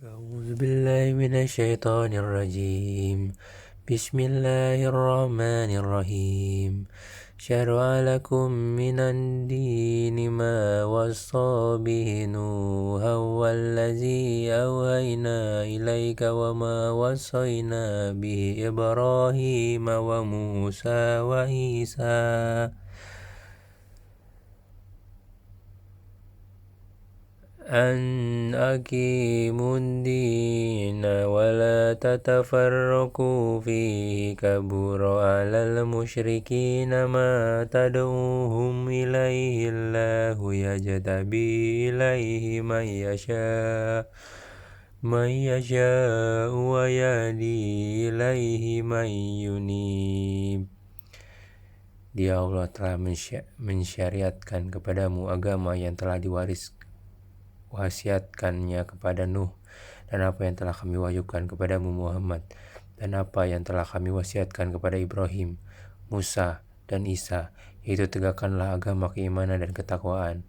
أعوذ بالله من الشيطان الرجيم بسم الله الرحمن الرحيم شرع لكم من الدين ما وصى به نوحا والذي أوحينا إليك وما وصينا به إبراهيم وموسى وعيسى أن أقيموا الدين ولا تتفرقوا فيه كبر على المشركين ما تدعوهم إليه الله يجتبي إليه من يشاء ويهدي إليه من ينيب. Dia Allah telah mensyariatkan kepadamu agama yang telah wasiatkannya kepada Nuh, dan apa yang telah kami wahyukan kepadamu Muhammad, dan apa yang telah kami wasiatkan kepada Ibrahim, Musa, dan Isa, yaitu tegakkanlah agama keimanan dan ketakwaan,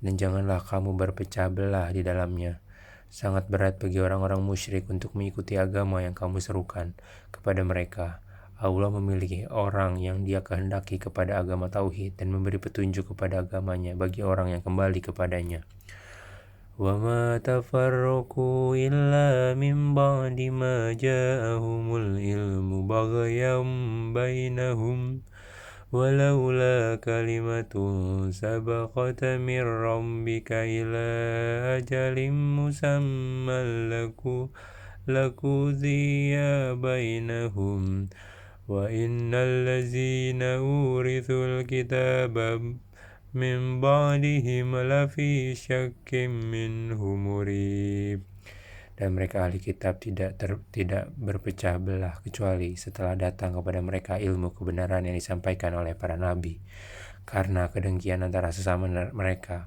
dan janganlah kamu berpecah belah di dalamnya. Sangat berat bagi orang-orang musyrik untuk mengikuti agama yang kamu serukan kepada mereka. Allah memiliki orang yang Dia kehendaki kepada agama tauhid dan memberi petunjuk kepada agamanya bagi orang yang kembali kepadanya. وَمَا تَفَرَّقُوا إِلَّا مِنْ بَعْدِ مَا جَاءَهُمُ الْعِلْمُ بَغْيًا بَيْنَهُمْ وَلَوْلَا كَلِمَةٌ سَبَقَتْ مِنْ رَبِّكَ إِلَى أَجَلٍ مُّسَمًّى لَقُضِيَ بَيْنَهُمْ وَإِنَّ الَّذِينَ أُورِثُوا الْكِتَابَ min ba'dihim lafi syakkim minhu murib. Dan mereka ahli kitab tidak berpecah belah kecuali setelah datang kepada mereka ilmu kebenaran yang disampaikan oleh para nabi, karena kedengkian antara sesama mereka,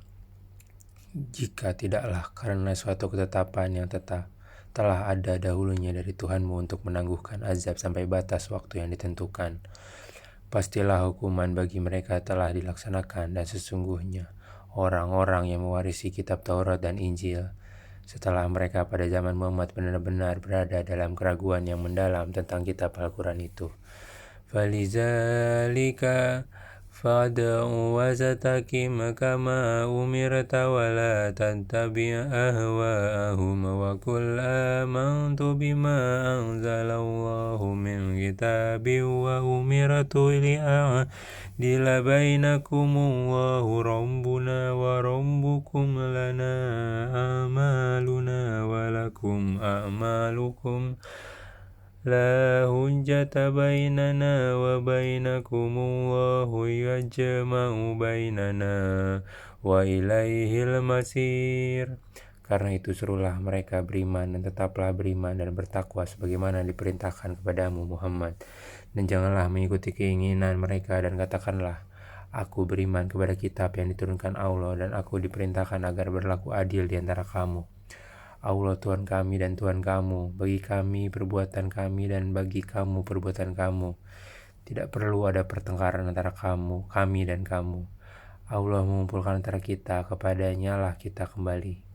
jika tidaklah karena suatu ketetapan yang telah ada dahulunya dari Tuhanmu untuk menangguhkan azab sampai batas waktu yang ditentukan. Pastilah hukuman bagi mereka telah dilaksanakan, dan sesungguhnya orang-orang yang mewarisi kitab Taurat dan Injil setelah mereka pada zaman Muhammad benar-benar berada dalam keraguan yang mendalam tentang kitab Al-Quran itu. Falizalika fad'u wastaqim kama umirta wala tattabi' ahwa'ahum wa qul amantu bima anzalallahu min kitabin wa umirtu li'a'dila bainakum Allahu rabbuna wa rabbukum lana a'maluna wa lakum a'malukum La hujjata bainana wa bainakum Allahu yajma'u bainana wa ilaihil masir. Karena itu serulah mereka beriman dan tetaplah beriman dan bertakwa sebagaimana diperintahkan kepadamu Muhammad, dan janganlah mengikuti keinginan mereka, dan katakanlah, aku beriman kepada kitab yang diturunkan Allah, dan aku diperintahkan agar berlaku adil di antara kamu. Allah Tuhan kami dan Tuhan kamu, bagi kami perbuatan kami dan bagi kamu perbuatan kamu. Tidak perlu ada pertengkaran antara kami dan kamu. Allah mengumpulkan antara kita, kepadanya lah kita kembali.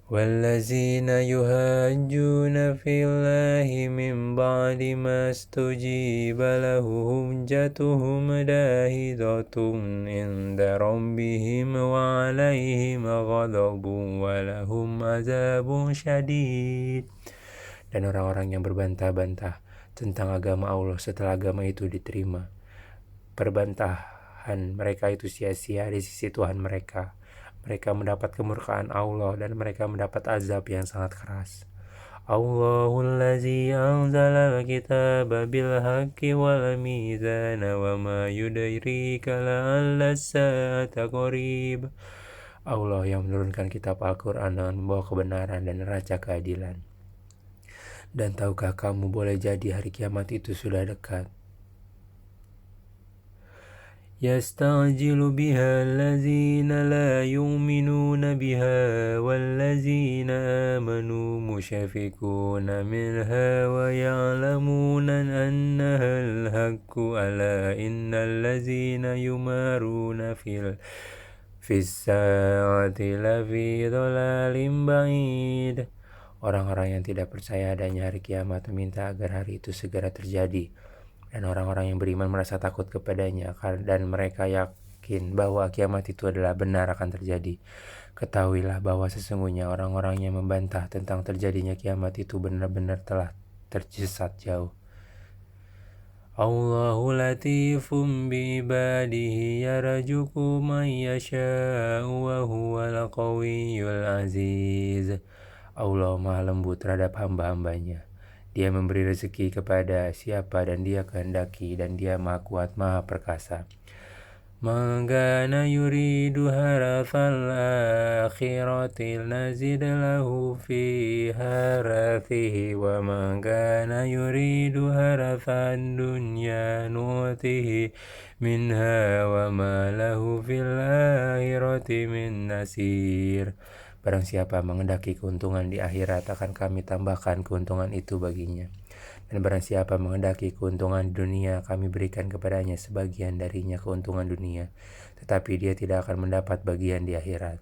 وَالَّذِينَ يُحَاجُّونَ فِي اللَّهِ مِنْ بَعْدِ مَا اسْتُجِيبَ لَهُ حُجَّتُهُمْ دَاحِضَةٌ عِنْدَ رَبِّهِمْ وَعَلَيْهِمْ غَضَبٌ وَلَهُمْ عَذَابٌ شَدِيدٌ. Dan orang-orang yang berbantah-bantah tentang agama Allah setelah agama itu diterima, perbantahan mereka itu sia-sia di sisi Tuhan mereka. Mereka mendapat kemurkaan Allah dan mereka mendapat azab yang sangat keras. Allahul ladzi anzala al-kitaba bil haqqi wal mizana wa ma yudrika la'alla as-sa'ata qarib. Allah yang menurunkan kitab Al-Quran dengan membawa kebenaran dan neraca keadilan. Dan tahukah kamu boleh jadi hari kiamat itu sudah dekat? يستعجل بها الذين لا يؤمنون بها والذين آمنوا مشفقون منها ويعلمون أنها الحق ألا إن الذين يمارون في Fis-sa'ati lafi dhalalim ba'id. Orang-orang yang tidak percaya adanya hari kiamat meminta agar hari itu segera terjadi, dan orang-orang yang beriman merasa takut kepadanya, dan mereka yakin bahwa kiamat itu adalah benar akan terjadi. Ketahuilah bahwa sesungguhnya orang-orang yang membantah tentang terjadinya kiamat itu benar-benar telah tersesat jauh. Allahu latifum bi'ibadihi yarzuqu man yasha'u wa huwal qawiyyul aziz. Allah maha lembut terhadap hamba-hambanya. Dia memberi rezeki kepada siapa dan dia kehendaki, dan dia maha kuat maha perkasa. Man kana yuridu harafal akhirati nazid lahu fi harathihi, wa man kana yuridu harafan dunya nu'tihi minha wa ma lahu fil akhirati min nasir. Barang siapa mengendaki keuntungan di akhirat, akan kami tambahkan keuntungan itu baginya. Dan barang siapa mengendaki keuntungan di dunia, kami berikan kepadanya sebagian darinya keuntungan dunia, tetapi dia tidak akan mendapat bagian di akhirat.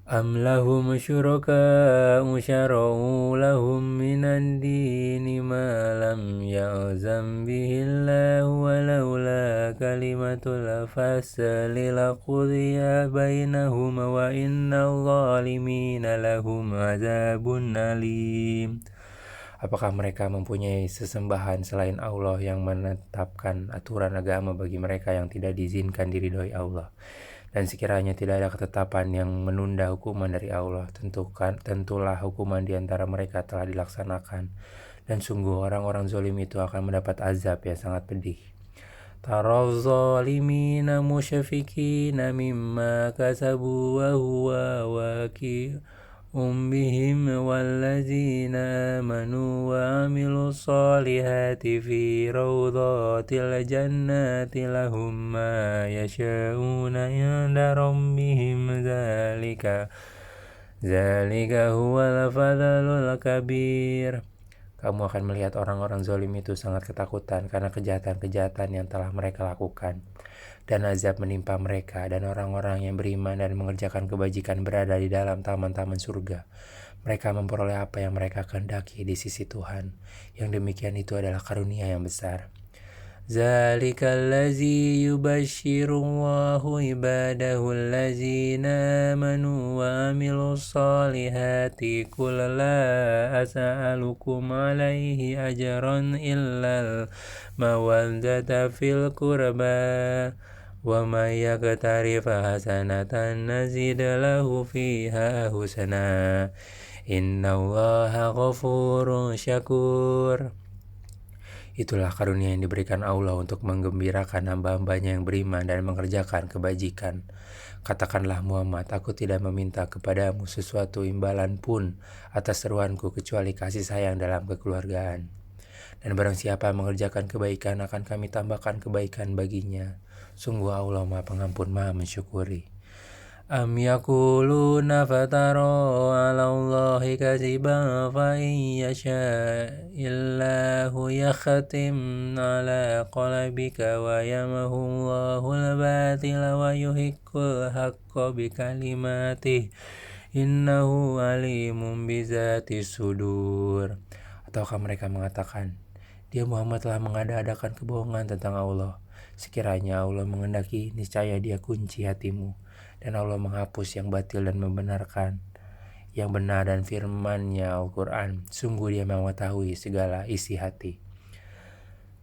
Am lahum syuraka'u syara'u lahum minan dini ma lam ya'zam bihillahu walaula kalimatul fasli laqudiya bainahum wa innal zalimina lahum azabun alim. Apakah mereka mempunyai sesembahan selain Allah yang menetapkan aturan agama bagi mereka yang tidak diizinkan diridhoi Allah? Dan sekiranya tidak ada ketetapan yang menunda hukuman dari Allah, tentulah hukuman di antara mereka telah dilaksanakan. Dan sungguh orang-orang zalim itu akan mendapat azab yang sangat pedih. Taraz zalimina musyfiqina mimma kasabu wa huwa waqi'un bihim wallazina amanu wa amilus solihati fi rawdatil jannati lahum ma yasha'una inda rabbihim zalika huwal fadlul kabir. Kamu akan melihat orang-orang zalim itu sangat ketakutan karena kejahatan-kejahatan yang telah mereka lakukan, dan azab menimpa mereka. Dan orang-orang yang beriman dan mengerjakan kebajikan berada di dalam taman-taman surga. Mereka memperoleh apa yang mereka kehendaki di sisi Tuhan. Yang demikian itu adalah karunia yang besar. Zalikal ladzi yubashshirullahu ibadahu allazina amanu wa amilus solihati qul la as'alukum alaihi ajran illal mawaddata fil qurba wa may yaqtarif hasanatan nazid lahu fiha husna innallaha ghafurun syakur. Itulah karunia yang diberikan Allah untuk menggembirakan hamba-hambanya yang beriman dan mengerjakan kebajikan. Katakanlah Muhammad, aku tidak meminta kepadamu sesuatu imbalan pun atas seruanku kecuali kasih sayang dalam kekeluargaan. Dan barang siapa mengerjakan kebaikan, akan kami tambahkan kebaikan baginya. Sungguh Allah Maha Pengampun, Maha Mensyukuri. Am yakuluna fataro ala Allahi kaziban fa in yasha'illahu yakhatim ala qalbika wa yamahu Allahul batila wa yuhiqqul haqqa bikalimatihi innahu alimun bizatis sudur. Ataukah mereka mengatakan, dia Muhammad telah mengada-adakan kebohongan tentang Allah. Sekiranya Allah menghendaki, niscaya dia kunci hatimu, dan Allah menghapus yang batil dan membenarkan yang benar, dan firman-Nya Al-Quran, sungguh dia mengetahui segala isi hati.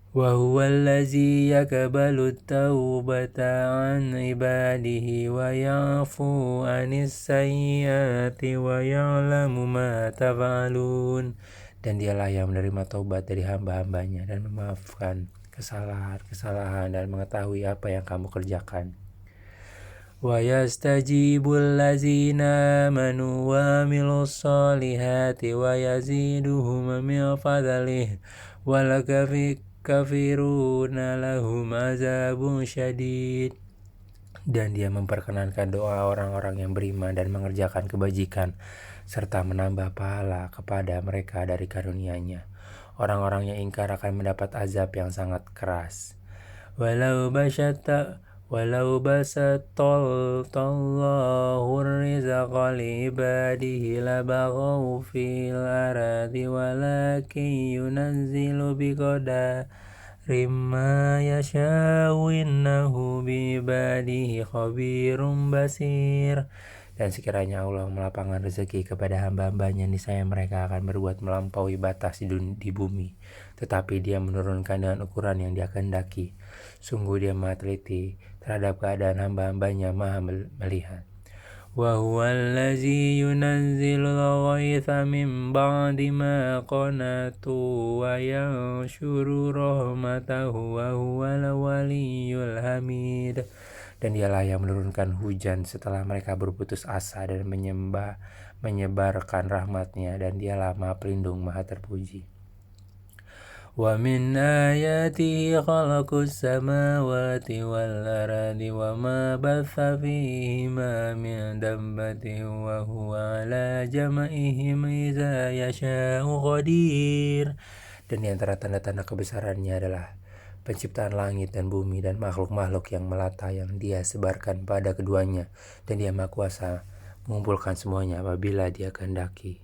Wa huwal ladzi yaqbalu at-taubata 'an ibadihi wa ya'fu 'anis sayyiati wa ya'lamu ma taf'alun. Dan dialah yang menerima taubat dari hamba-hambanya dan memaafkan kesalahan dan mengetahui apa yang kamu kerjakan. Wa yastajibul ladzina amanu wa amilus solihati wa yaziduhum min fadlihi wal kafiruna lahum azabun syadid. Dan dia memperkenankan doa orang-orang yang beriman dan mengerjakan kebajikan, serta menambah pahala kepada mereka dari karunia-Nya. Orang-orang yang ingkar akan mendapat azab yang sangat keras. Walau Walau basatallahu rizqa li'ibadihi labaghaw fil ardi walakin yunazzilu biqadarin ma yasha'u innahu bi'ibadihi khabirum basir. Dan sekiranya Allah melapangkan rezeki kepada hamba-hambanya, niscaya mereka akan berbuat melampaui batas di bumi. Tetapi Dia menurunkan dengan ukuran yang Dia kehendaki. Sungguh Dia maha teliti terhadap keadaan hamba-hambanya, maha melihat. Wa huwallazi yunazzilul ghaitha min ba'di ma qanatu wa yanshuru rahmatahu wa huwal waliyyul hamid. Dan Dialah yang menurunkan hujan setelah mereka berputus asa dan menyebarkan rahmat-Nya, dan Dialah Maha Pelindung, Maha Terpuji. Wa min ayatihi khalaqus samawati wal ardi wa ma batha fihima min dabbatin wa huwa ala jam'ihim idza yasha'u qadir. Dan di antara tanda-tanda kebesaran-Nya adalah penciptaan langit dan bumi dan makhluk-makhluk yang melata yang Dia sebarkan pada keduanya, dan Dia Maha Kuasa mengumpulkan semuanya apabila Dia kehendaki.